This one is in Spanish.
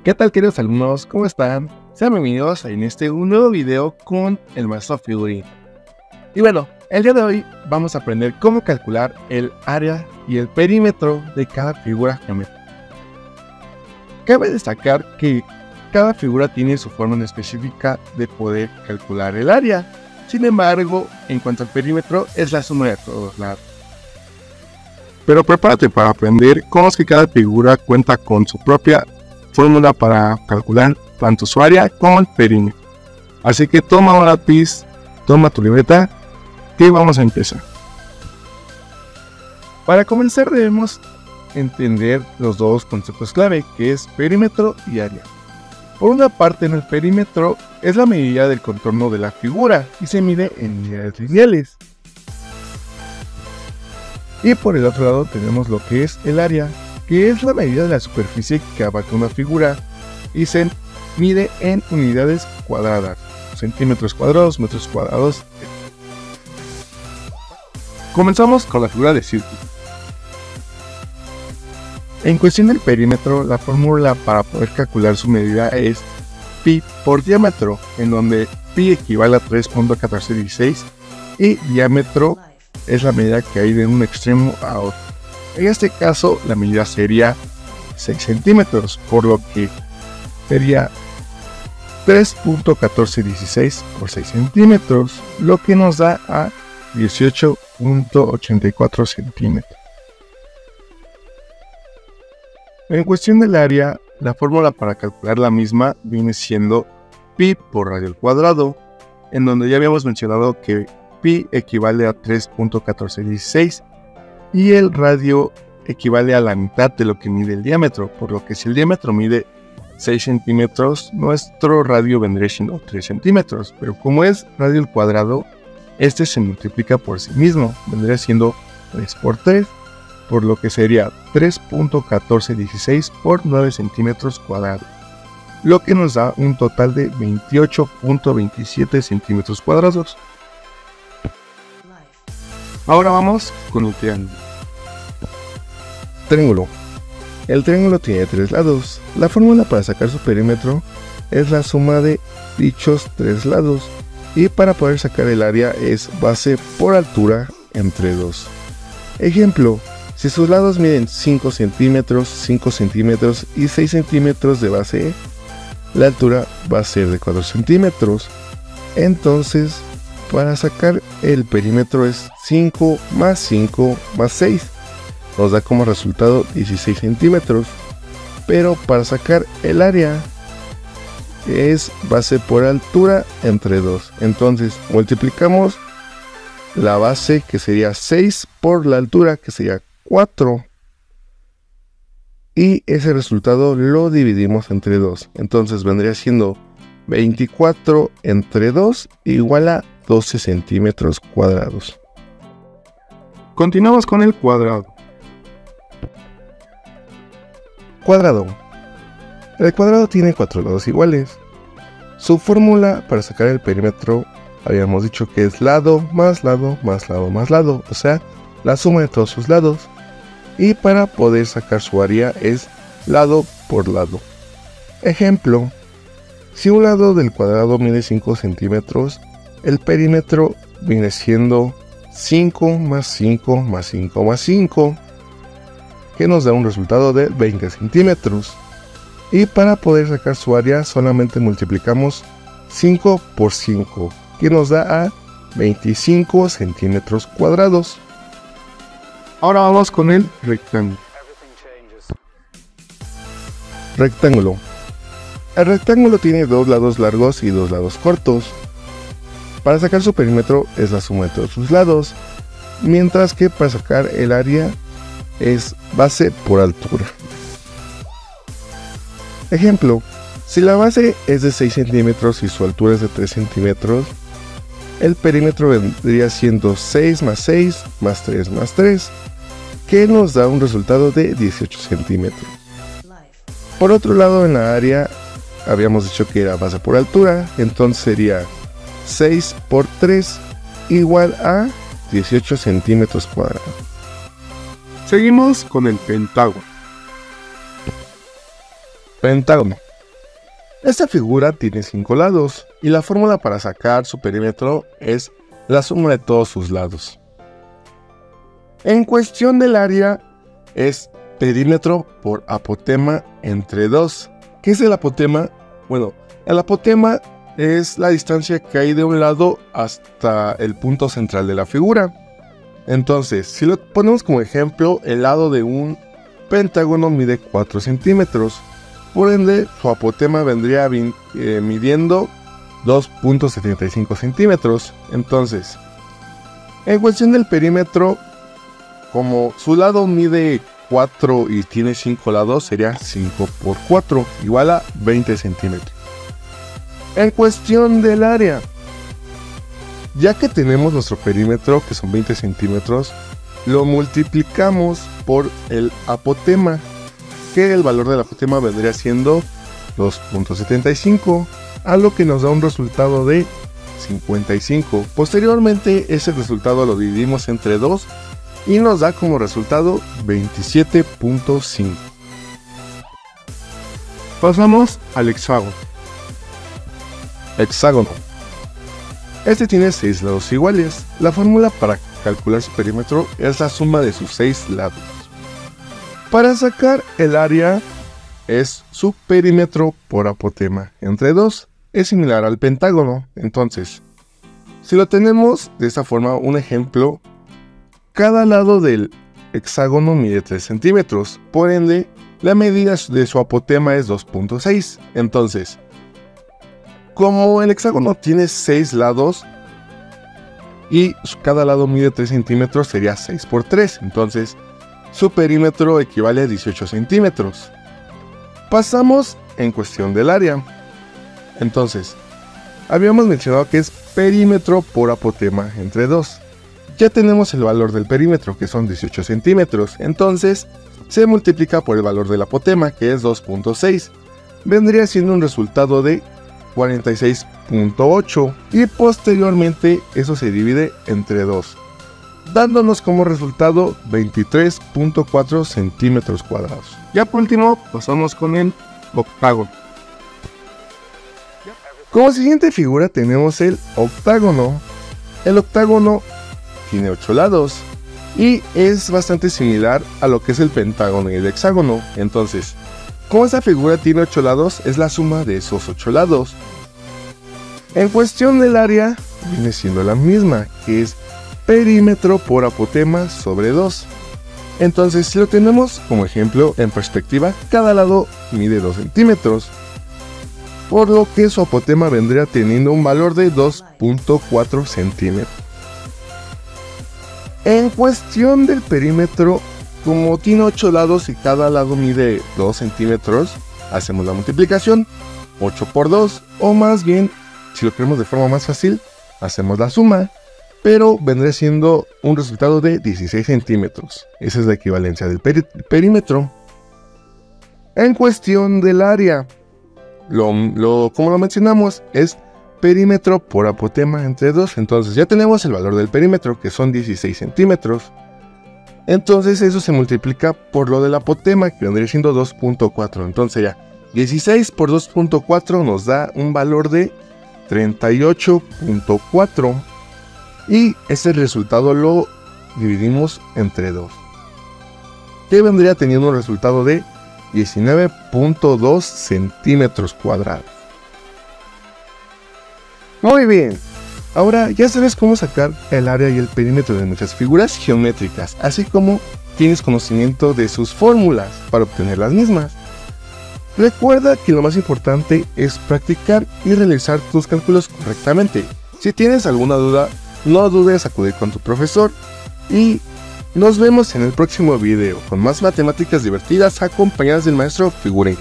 ¿Qué tal, queridos alumnos? ¿Cómo están? Sean bienvenidos en un nuevo video con el maestro Figurín. Y bueno, el día de hoy vamos a aprender cómo calcular el área y el perímetro de cada figura geométrica. Cabe destacar que cada figura tiene su forma en específica de poder calcular el área. Sin embargo, en cuanto al perímetro, es la suma de todos lados. Pero prepárate para aprender cómo es que cada figura cuenta con su propia fórmula para calcular tanto su área como el perímetro. Así que toma un lápiz, toma tu libreta, que vamos a empezar. Para comenzar debemos entender los dos conceptos clave, que es perímetro y área. Por una parte, en el perímetro es la medida del contorno de la figura y se mide en unidades lineales. Y por el otro lado tenemos lo que es el área, que es la medida de la superficie que abarca una figura y se mide en unidades cuadradas, centímetros cuadrados, metros cuadrados. Comenzamos con la figura de círculo. En cuestión del perímetro, la fórmula para poder calcular su medida es pi por diámetro, en donde pi equivale a 3.1416 y diámetro es la medida que hay de un extremo a otro. En este caso, la medida sería 6 centímetros, por lo que sería 3.1416 por 6 centímetros, lo que nos da a 18.84 centímetros. En cuestión del área, la fórmula para calcular la misma viene siendo pi por radio al cuadrado, en donde ya habíamos mencionado que pi equivale a 3.1416 y el radio equivale a la mitad de lo que mide el diámetro, por lo que si el diámetro mide 6 centímetros, nuestro radio vendría siendo 3 centímetros, pero como es radio al cuadrado, este se multiplica por sí mismo, vendría siendo 3 por 3, por lo que sería 3.1416 por 9 centímetros cuadrados, lo que nos da un total de 28.27 centímetros cuadrados. Ahora vamos con el triángulo. Triángulo. El triángulo tiene 3 lados. La fórmula para sacar su perímetro es la suma de dichos 3 lados. Y para poder sacar el área es base por altura entre 2. Ejemplo, si sus lados miden 5 centímetros, 5 centímetros y 6 centímetros de base, la altura va a ser de 4 centímetros. Entonces, para sacar el perímetro es 5 más 5 más 6. Nos da como resultado 16 centímetros. Pero para sacar el área es base por altura entre 2. Entonces multiplicamos la base, que sería 6, por la altura, que sería 4. Y ese resultado lo dividimos entre 2. Entonces vendría siendo 24 entre 2 igual a 12 centímetros cuadrados. Continuamos con el cuadrado. Cuadrado. El cuadrado tiene 4 lados iguales. Su fórmula para sacar el perímetro habíamos dicho que es lado más lado más lado más lado, o sea, la suma de todos sus lados. Y para poder sacar su área es lado por lado. Ejemplo, si un lado del cuadrado mide 5 centímetros, el perímetro viene siendo 5 más 5 más 5 más 5, que nos da un resultado de 20 centímetros. Y para poder sacar su área solamente multiplicamos 5 por 5, que nos da a 25 centímetros cuadrados. Ahora vamos con el rectángulo. Rectángulo. El rectángulo tiene 2 lados largos y 2 lados cortos. Para sacar su perímetro es la suma de todos sus lados, mientras que para sacar el área es base por altura. Ejemplo, si la base es de 6 centímetros y su altura es de 3 centímetros, el perímetro vendría siendo 6 más 6 más 3 más 3, que nos da un resultado de 18 centímetros. Por otro lado, en la área habíamos dicho que era base por altura, entonces sería 6 por 3 igual a 18 centímetros cuadrados. Seguimos con el pentágono. Pentágono. Esta figura tiene 5 lados y la fórmula para sacar su perímetro es la suma de todos sus lados. En cuestión del área es perímetro por apotema entre 2. ¿Qué es el apotema? Bueno, el apotema es la distancia que hay de un lado hasta el punto central de la figura. Entonces, si lo ponemos como ejemplo, el lado de un pentágono mide 4 centímetros. Por ende, su apotema vendría midiendo 2.75 centímetros. Entonces, en cuestión del perímetro, como su lado mide 4 y tiene 5 lados, sería 5 por 4, igual a 20 centímetros. En cuestión del área, ya que tenemos nuestro perímetro, que son 20 centímetros, lo multiplicamos por el apotema, que el valor del apotema vendría siendo 2.75, a lo que nos da un resultado de 55. Posteriormente, ese resultado lo dividimos entre 2 y nos da como resultado 27.5. Pasamos al hexágono. Hexágono. Este tiene 6 lados iguales. La fórmula para calcular su perímetro es la suma de sus 6 lados. Para sacar el área es su perímetro por apotema entre 2. Es similar al pentágono. Entonces, si lo tenemos de esta forma, un ejemplo, cada lado del hexágono mide 3 centímetros. Por ende, la medida de su apotema es 2.6. Entonces, como el hexágono tiene 6 lados y cada lado mide 3 centímetros, sería 6 por 3. Entonces, su perímetro equivale a 18 centímetros. Pasamos en cuestión del área. Entonces, habíamos mencionado que es perímetro por apotema entre 2. Ya tenemos el valor del perímetro, que son 18 centímetros. Entonces, se multiplica por el valor del apotema, que es 2.6. Vendría siendo un resultado de 46.8 y posteriormente eso se divide entre 2, dándonos como resultado 23.4 centímetros cuadrados. Ya por último pasamos con el octágono. Como siguiente figura tenemos el octágono. El octágono tiene 8 lados y es bastante similar a lo que es el pentágono y el hexágono. Entonces, como esta figura tiene 8 lados, es la suma de esos 8 lados. En cuestión del área, viene siendo la misma, que es perímetro por apotema sobre 2. Entonces, si lo tenemos como ejemplo en perspectiva, cada lado mide 2 centímetros, por lo que su apotema vendría teniendo un valor de 2.4 centímetros. En cuestión del perímetro, como tiene 8 lados y cada lado mide 2 centímetros, hacemos la multiplicación, 8 por 2, o más bien, si lo queremos de forma más fácil, hacemos la suma, pero vendría siendo un resultado de 16 centímetros. Esa es la equivalencia del perímetro. En cuestión del área, como lo mencionamos, es perímetro por apotema entre 2. Entonces ya tenemos el valor del perímetro, que son 16 centímetros. Entonces eso se multiplica por lo del apotema, que vendría siendo 2.4. Entonces ya 16 por 2.4 nos da un valor de 38.4. Y ese resultado lo dividimos entre 2, que vendría teniendo un resultado de 19.2 centímetros cuadrados. Muy bien, ahora ya sabes cómo sacar el área y el perímetro de muchas figuras geométricas, así como tienes conocimiento de sus fórmulas para obtener las mismas. Recuerda que lo más importante es practicar y realizar tus cálculos correctamente. Si tienes alguna duda, no dudes en acudir con tu profesor y nos vemos en el próximo video con más matemáticas divertidas acompañadas del maestro Figurín.